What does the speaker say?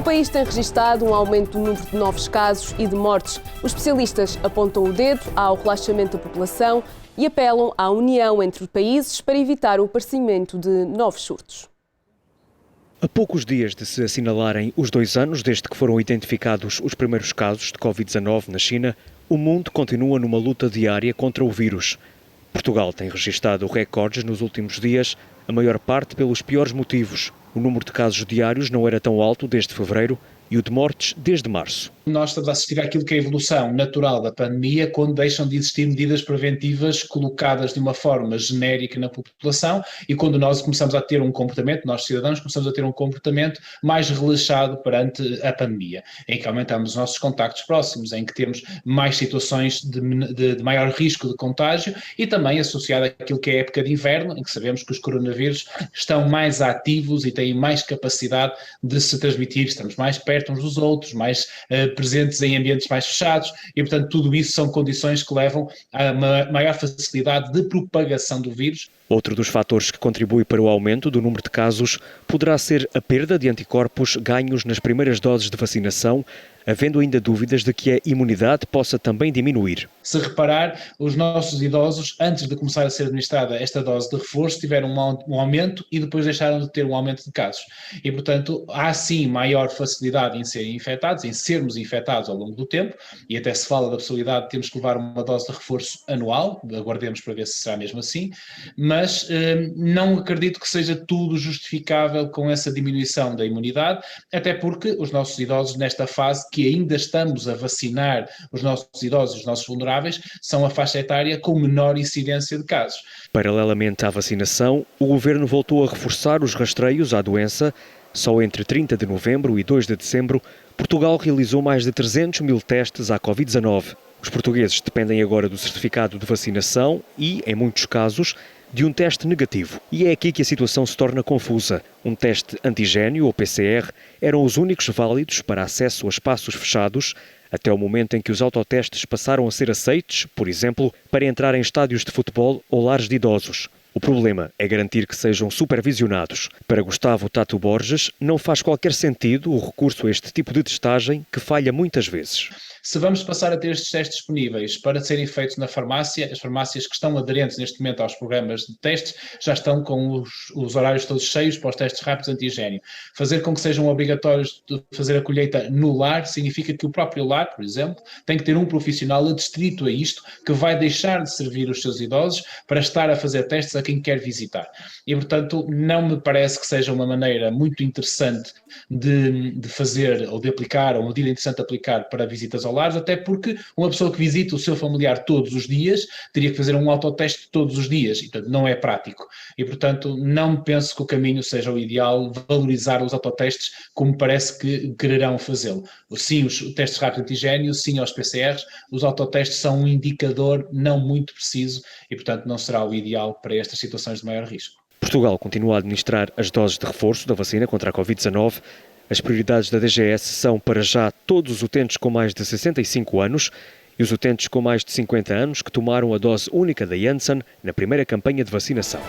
país tem registrado um aumento do número de novos casos e de mortes. Os especialistas apontam o dedo ao relaxamento da população e apelam à união entre países para evitar o aparecimento de novos surtos. A poucos dias de se assinalarem os 2 anos desde que foram identificados os primeiros casos de Covid-19 na China, o mundo continua numa luta diária contra o vírus. Portugal tem registrado recordes nos últimos dias, a maior parte pelos piores motivos. O número de casos diários não era tão alto desde fevereiro e o de mortes desde março. Nós estamos a assistir àquilo que é a evolução natural da pandemia, quando deixam de existir medidas preventivas colocadas de uma forma genérica na população e quando nós começamos a ter um comportamento, nós cidadãos começamos a ter um comportamento mais relaxado perante a pandemia, em que aumentamos os nossos contactos próximos, em que temos mais situações de maior risco de contágio e também associado àquilo que é a época de inverno, em que sabemos que os coronavírus estão mais ativos e têm mais capacidade de se transmitir, estamos mais perto uns dos outros, mais presentes em ambientes mais fechados e, portanto, tudo isso são condições que levam a uma maior facilidade de propagação do vírus. Outro dos fatores que contribui para o aumento do número de casos poderá ser a perda de anticorpos ganhos nas primeiras doses de vacinação, havendo ainda dúvidas de que a imunidade possa também diminuir. Se reparar, os nossos idosos, antes de começar a ser administrada esta dose de reforço, tiveram um aumento e depois deixaram de ter um aumento de casos. E, portanto, há sim maior facilidade em serem infectados, em sermos infectados ao longo do tempo, e até se fala da possibilidade de termos que levar uma dose de reforço anual, aguardemos para ver se será mesmo assim, mas não acredito que seja tudo justificável com essa diminuição da imunidade, até porque os nossos idosos nesta fase, que ainda estamos a vacinar os nossos idosos, os nossos vulneráveis, são a faixa etária com menor incidência de casos. Paralelamente à vacinação, o Governo voltou a reforçar os rastreios à doença. Só entre 30 de novembro e 2 de dezembro, Portugal realizou mais de 300 mil testes à Covid-19. Os portugueses dependem agora do certificado de vacinação e, em muitos casos, de um teste negativo. E é aqui que a situação se torna confusa. Um teste antigênio ou PCR eram os únicos válidos para acesso a espaços fechados, até o momento em que os autotestes passaram a ser aceitos, por exemplo, para entrar em estádios de futebol ou lares de idosos. O problema é garantir que sejam supervisionados. Para Gustavo Tato Borges, não faz qualquer sentido o recurso a este tipo de testagem que falha muitas vezes. Se vamos passar a ter estes testes disponíveis para serem feitos na farmácia, as farmácias que estão aderentes neste momento aos programas de testes já estão com os horários todos cheios para os testes rápidos antigênio. Fazer com que sejam obrigatórios de fazer a colheita no lar significa que o próprio lar, por exemplo, tem que ter um profissional adstrito a isto que vai deixar de servir os seus idosos para estar a fazer testes a quem quer visitar. E, portanto, não me parece que seja uma maneira muito interessante de fazer ou de aplicar, ou uma medida interessante de aplicar para visitas ao lar, até porque uma pessoa que visita o seu familiar todos os dias teria que fazer um autoteste todos os dias, e portanto não é prático. E portanto não penso que o caminho seja o ideal, valorizar os autotestes como parece que quererão fazê-lo. Sim, os testes rápidos antigênio, sim aos PCRs, os autotestes são um indicador não muito preciso e portanto não será o ideal para estas situações de maior risco. Portugal continua a administrar as doses de reforço da vacina contra a Covid-19. As prioridades da DGS são, para já, todos os utentes com mais de 65 anos e os utentes com mais de 50 anos que tomaram a dose única da Janssen na primeira campanha de vacinação.